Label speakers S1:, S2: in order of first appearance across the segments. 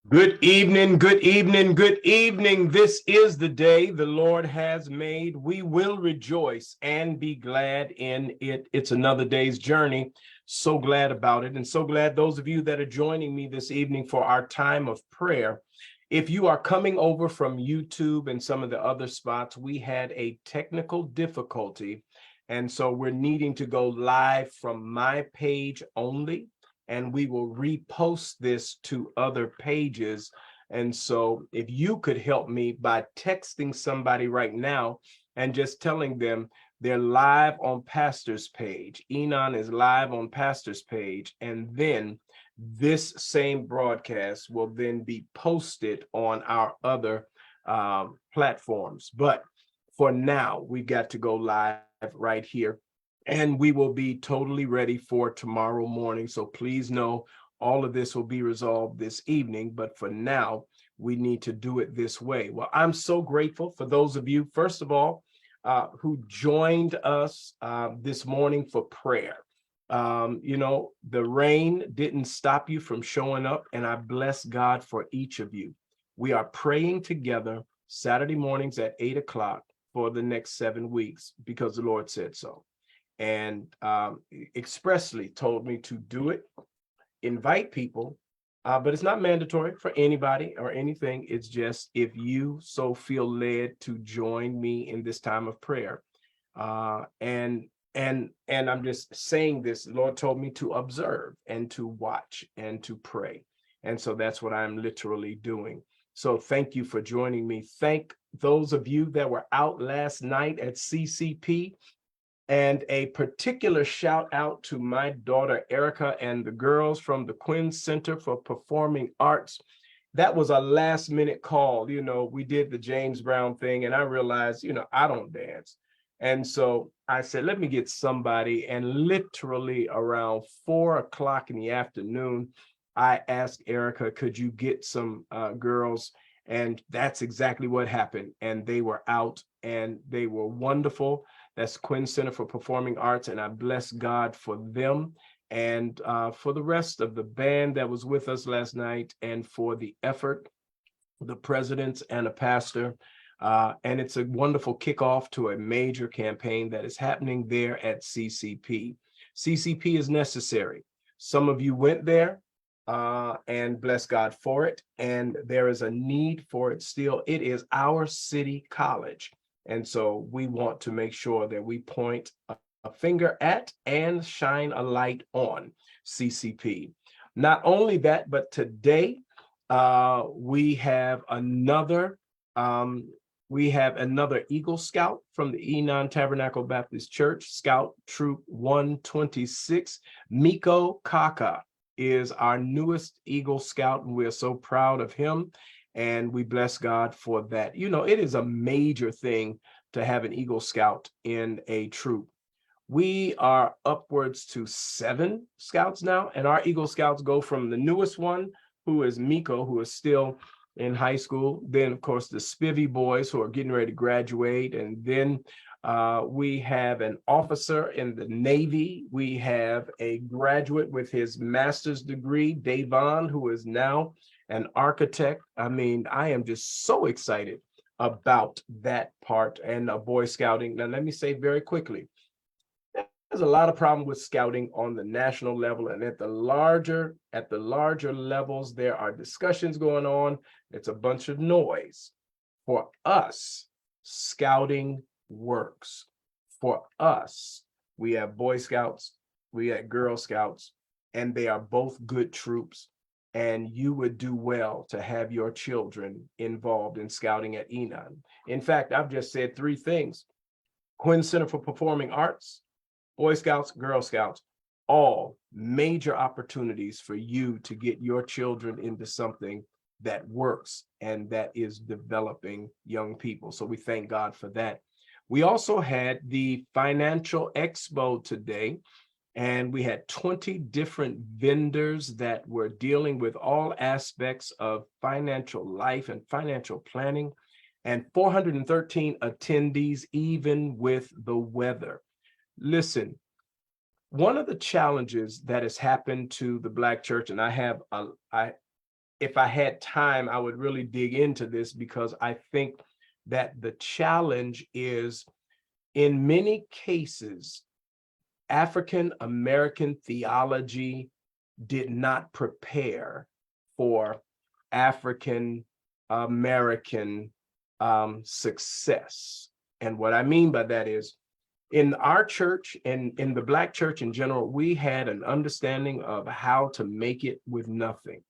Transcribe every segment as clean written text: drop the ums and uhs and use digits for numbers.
S1: Good evening, good evening, good evening. This is the day the Lord has made. We will rejoice and be glad in it. It's another day's journey. So glad about it. And so glad those of you that are joining me this evening for our time of prayer. If you are coming over from YouTube and some of the other spots, we had a technical difficulty. And so we're needing to go live from my page only. And we will repost this to other pages. And so if you could help me by texting somebody right now and just telling them they're live on Pastor's page. Enon is live on Pastor's page. And then this same broadcast will then be posted on our other platforms. But for now, we've got to go live right here. And we will be totally ready for tomorrow morning. So please know all of this will be resolved this evening. But for now, we need to do it this way. Well, I'm so grateful for those of you, first of all, who joined us this morning for prayer. The rain didn't stop you from showing up, and I bless God for each of you. We are praying together Saturday mornings at 8 o'clock for the next 7 weeks because the Lord said so. And expressly told me to do it, invite people, but it's not mandatory for anybody or anything. It's just if you so feel led to join me in this time of prayer. And I'm just saying this, the Lord told me to observe and to watch and to pray. And so that's what I'm literally doing. So thank you for joining me. Thank those of you that were out last night at CCP. And a particular shout out to my daughter, Erica, and the girls from the Quinn Center for Performing Arts. That was a last minute call. We did the James Brown thing and I realized, I don't dance. And so I said, let me get somebody. And literally around 4 o'clock in the afternoon, I asked Erica, could you get some girls? And that's exactly what happened. And they were out and they were wonderful. That's Quinn Center for Performing Arts, and I bless God for them and for the rest of the band that was with us last night and for the effort, the presidents and a pastor. And it's a wonderful kickoff to a major campaign that is happening there at CCP. CCP is necessary. Some of you went there and bless God for it, and there is a need for it still. It is our city college. And so we want to make sure that we point a finger at and shine a light on CCP. Not only that, but today we have another Eagle Scout from the Enon Tabernacle Baptist Church, Scout Troop 126. Miko Kaka is our newest Eagle Scout, and we're so proud of him. And we bless God for that. You know, it is a major thing to have an Eagle Scout in a troop. We are upwards to 7 scouts now, and our Eagle Scouts go from the newest one, who is Miko, who is still in high school. Then, of course, the Spivvy boys who are getting ready to graduate. And then we have an officer in the Navy. We have a graduate with his master's degree, Davon, who is now an architect. I mean, I am just so excited about that part and Boy Scouting. Now, let me say very quickly, there's a lot of problem with scouting on the national level, and at the larger levels, there are discussions going on. It's a bunch of noise. For us, scouting works. For us, we have Boy Scouts, we have Girl Scouts, and they are both good troops. And you would do well to have your children involved in scouting at Enon. In fact, I've just said 3 things: Quinn Center for Performing Arts, Boy Scouts, Girl Scouts, all major opportunities for you to get your children into something that works and that is developing young people. So we thank God for that. We also had the financial expo today, and we had 20 different vendors that were dealing with all aspects of financial life and financial planning, and 413 attendees, even with the weather. Listen, one of the challenges that has happened to the Black church, and if I had time, I would really dig into this, because I think that the challenge is, in many cases, African American theology did not prepare for African American success. And what I mean by that is, in our church and in the Black church in general, we had an understanding of how to make it with nothing.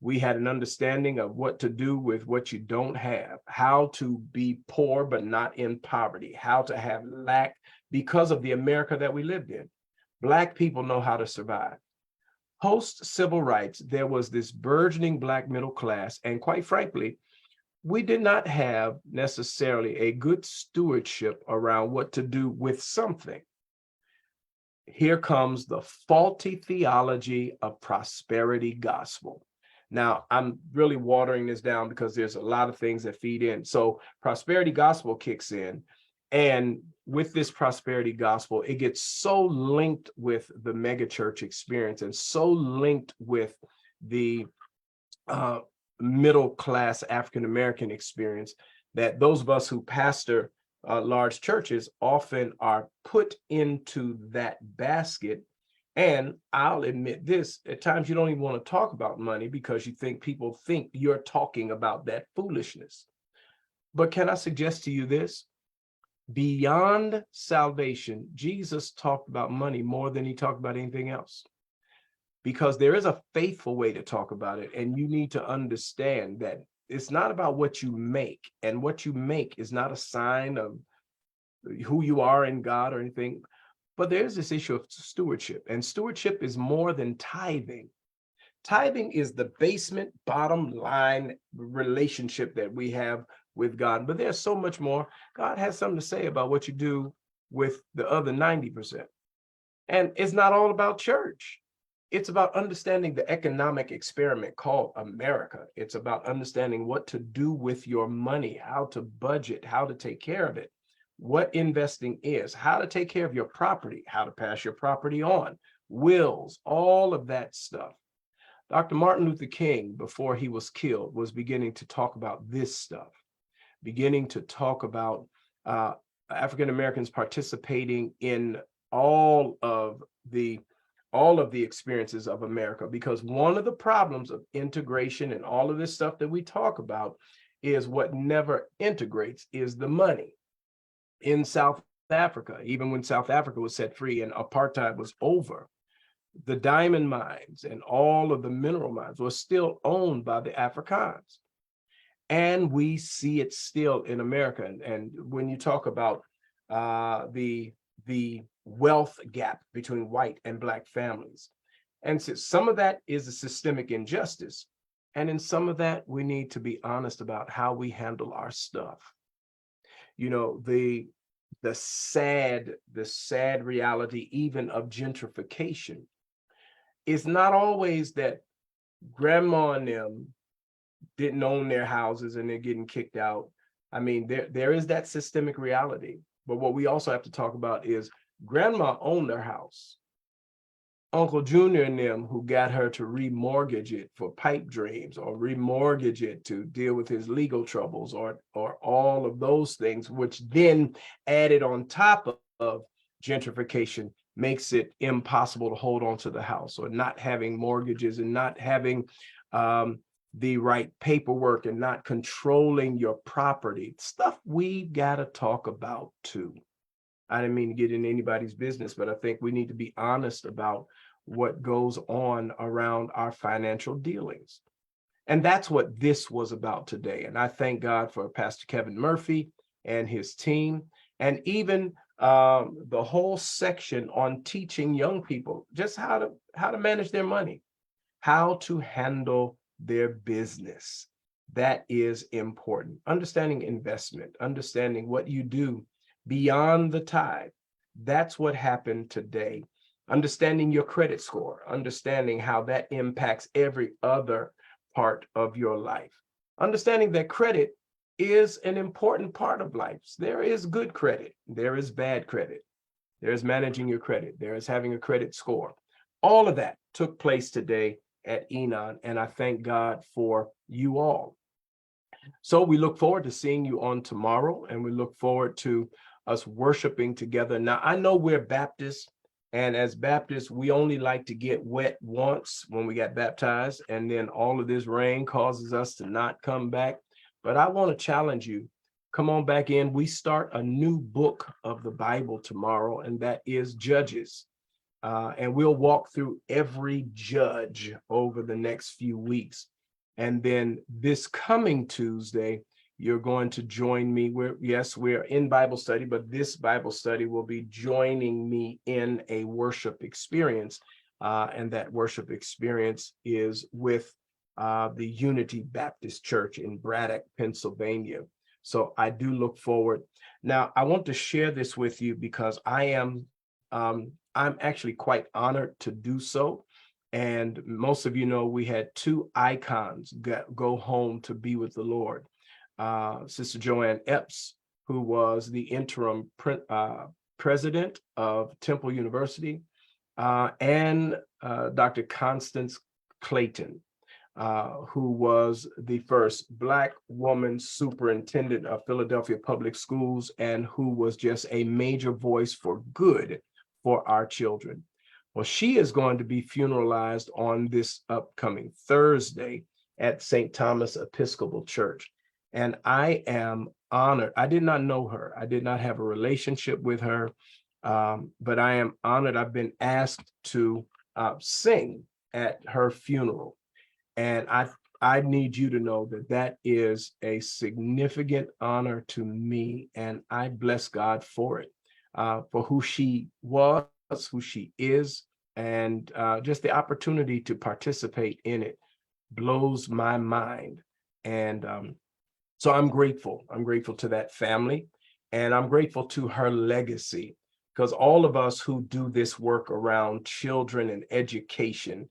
S1: We had an understanding of what to do with what you don't have, how to be poor but not in poverty, how to have lack because of the America that we lived in. Black people know how to survive. Post-civil rights, there was this burgeoning Black middle class, and quite frankly, we did not have necessarily a good stewardship around what to do with something. Here comes the faulty theology of prosperity gospel. Now, I'm really watering this down because there's a lot of things that feed in. So prosperity gospel kicks in, and with this prosperity gospel, it gets so linked with the megachurch experience and so linked with the middle class African American experience that those of us who pastor large churches often are put into that basket. And I'll admit this, at times you don't even want to talk about money because you think people think you're talking about that foolishness. But can I suggest to you this? Beyond salvation, Jesus talked about money more than he talked about anything else, because there is a faithful way to talk about it. And you need to understand that it's not about what you make, and what you make is not a sign of who you are in God or anything. But there's this issue of stewardship, and stewardship is more than tithing. Tithing is the basement, bottom line relationship that we have with God. But there's so much more. God has something to say about what you do with the other 90%. And it's not all about church. It's about understanding the economic experiment called America. It's about understanding what to do with your money, how to budget, how to take care of it, what investing is, how to take care of your property, how to pass your property on, wills, all of that stuff. Dr. Martin Luther King, before he was killed, was beginning to talk about this stuff, beginning to talk about African Americans participating in all of the experiences of America. Because one of the problems of integration and all of this stuff that we talk about is what never integrates is the money. In South Africa, even when South Africa was set free and apartheid was over, the diamond mines and all of the mineral mines were still owned by the Afrikaans. And we see it still in America. And when you talk about the wealth gap between white and Black families, and so some of that is a systemic injustice. And in some of that, we need to be honest about how we handle our stuff. You know, the sad reality even of gentrification is not always that grandma and them didn't own their houses and they're getting kicked out. I mean, there is that systemic reality. But what we also have to talk about is grandma owned their house. Uncle Junior and them who got her to remortgage it for pipe dreams or remortgage it to deal with his legal troubles or all of those things, which then added on top of gentrification makes it impossible to hold on to the house, or not having mortgages and not having the right paperwork and not controlling your property. Stuff we've got to talk about too. I didn't mean to get in anybody's business, but I think we need to be honest about what goes on around our financial dealings. And that's what this was about today. And I thank God for Pastor Kevin Murphy and his team, and even the whole section on teaching young people just how to manage their money, how to handle their business. That is important. Understanding investment, understanding what you do beyond the tithe. That's what happened today. Understanding your credit score, understanding how that impacts every other part of your life. Understanding that credit is an important part of life. There is good credit, there is bad credit, there is managing your credit, there is having a credit score. All of that took place today at Enon, and I thank God for you all. So we look forward to seeing you on tomorrow, and we look forward to us worshiping together. Now, I know we're Baptists, and as Baptists, we only like to get wet once when we got baptized, and then all of this rain causes us to not come back. But I want to challenge you. Come on back in. We start a new book of the Bible tomorrow, and that is Judges. And we'll walk through every judge over the next few weeks. And then this coming Tuesday, you're going to join me. We're in Bible study, but this Bible study will be joining me in a worship experience. And that worship experience is with the Unity Baptist Church in Braddock, Pennsylvania. So I do look forward. Now, I want to share this with you because I'm actually quite honored to do so. And most of you know we had two icons go home to be with the Lord. Sister Joanne Epps, who was the interim president of Temple University, and Dr. Constance Clayton, who was the first Black woman superintendent of Philadelphia Public Schools, and who was just a major voice for good for our children. Well, she is going to be funeralized on this upcoming Thursday at St. Thomas Episcopal Church. And I am honored. I did not know her. I did not have a relationship with her, but I am honored. I've been asked to sing at her funeral. And I need you to know that that is a significant honor to me. And I bless God for it, for who she was, who she is, and just the opportunity to participate in it blows my mind. And so I'm grateful. I'm grateful to that family, and I'm grateful to her legacy, because all of us who do this work around children and education,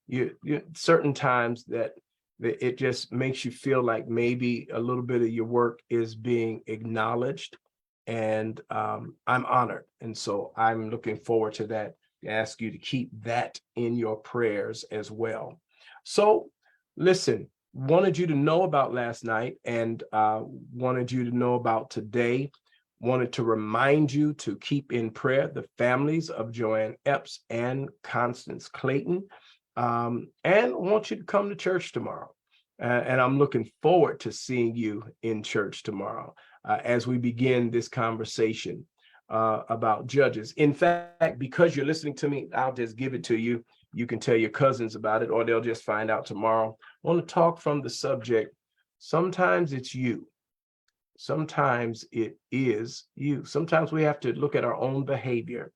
S1: you certain times that it just makes you feel like maybe a little bit of your work is being acknowledged. And I'm honored. And so I'm looking forward to that. I ask you to keep that in your prayers as well. So listen, wanted you to know about last night, and wanted you to know about today. Wanted to remind you to keep in prayer the families of Joanne Epps and Constance Clayton, and want you to come to church tomorrow. And I'm looking forward to seeing you in church tomorrow as we begin this conversation about Judges. In fact, because you're listening to me, I'll just give it to you. You can tell your cousins about it, or they'll just find out tomorrow. I want to talk from the subject. Sometimes it's you. Sometimes it is you. Sometimes we have to look at our own behavior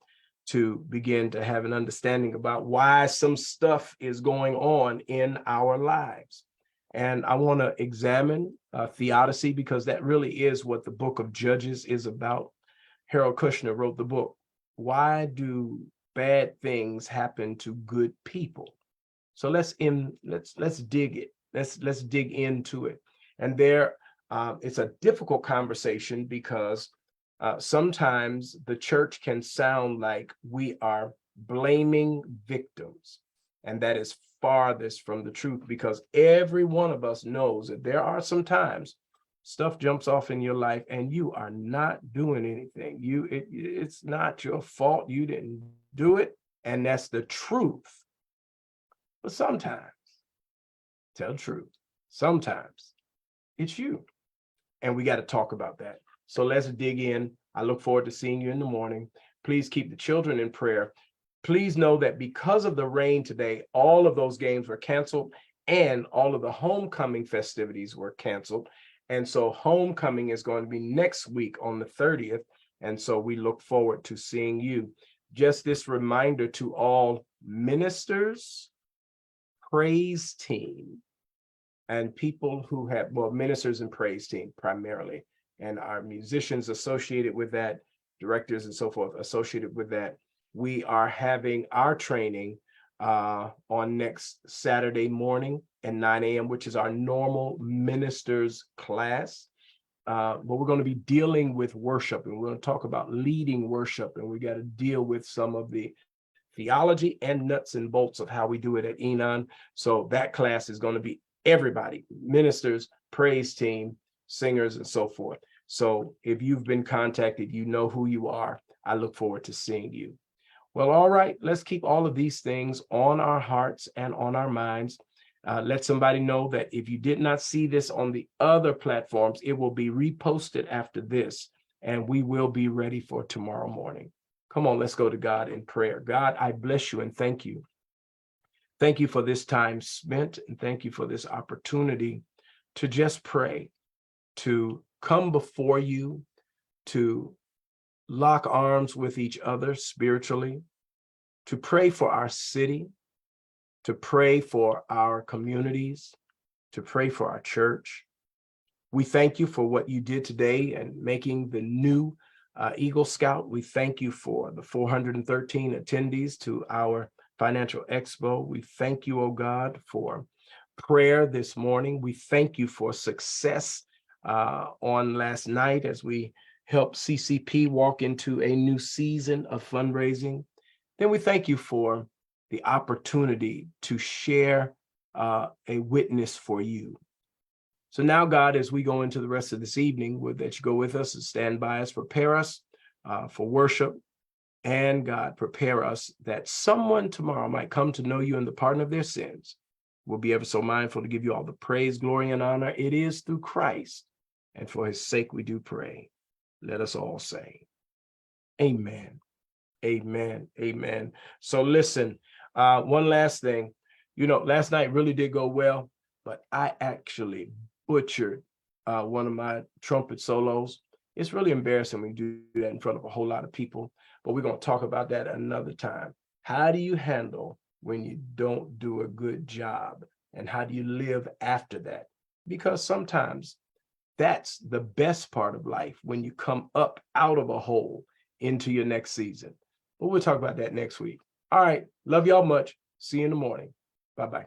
S1: to begin to have an understanding about why some stuff is going on in our lives. And I want to examine theodicy, because that really is what the book of Judges is about. Harold Kushner wrote the book, Why Do Bad Things Happen to Good People? So let's dig it. Let's dig into it. And it's a difficult conversation, because sometimes the church can sound like we are blaming victims, and that is farthest from the truth, because every one of us knows that there are some times stuff jumps off in your life and you are not doing anything. It's not your fault. You didn't do it, and that's the truth. But sometimes, tell the truth, sometimes it's you. And we got to talk about that. So let's dig in. I look forward to seeing you in the morning. Please keep the children in prayer. Please know that because of the rain today, all of those games were canceled, and all of the homecoming festivities were canceled. And so homecoming is going to be next week on the 30th. And so we look forward to seeing you. Just this reminder to all ministers, praise team, and people who have, well, ministers and praise team primarily, and our musicians associated with that, directors and so forth associated with that. We are having our training on next Saturday morning at 9 a.m., which is our normal ministers class. But we're going to be dealing with worship, and we're going to talk about leading worship, and we got to deal with some of the theology and nuts and bolts of how we do it at Enon. So that class is going to be everybody, ministers, praise team, singers, and so forth. So if you've been contacted, you know who you are. I look forward to seeing you. Well, all right, let's keep all of these things on our hearts and on our minds. Let somebody know that if you did not see this on the other platforms, it will be reposted after this, and we will be ready for tomorrow morning. Come on, let's go to God in prayer. God, I bless you and thank you. Thank you for this time spent, and thank you for this opportunity to just pray, to come before you, to lock arms with each other spiritually, to pray for our city, to pray for our communities, to pray for our church. We thank you for what you did today and making the new Eagle Scout. We thank you for the 413 attendees to our financial expo. We thank you, oh God, for prayer this morning. We thank you for success on last night as we helped CCP walk into a new season of fundraising. Then we thank you for the opportunity to share a witness for you. So now, God, as we go into the rest of this evening, would that you go with us and stand by us, prepare us for worship, and God, prepare us that someone tomorrow might come to know you in the pardon of their sins. We'll be ever so mindful to give you all the praise, glory, and honor. It is through Christ, and for his sake we do pray. Let us all say, amen, amen, amen. So listen, one last thing. You know, last night really did go well, but I actually butchered one of my trumpet solos. It's really embarrassing when you do that in front of a whole lot of people, but we're going to talk about that another time. How do you handle when you don't do a good job, and how do you live after that? Because sometimes that's the best part of life, when you come up out of a hole into your next season. But we'll talk about that next week. All right. Love y'all much. See you in the morning. Bye-bye.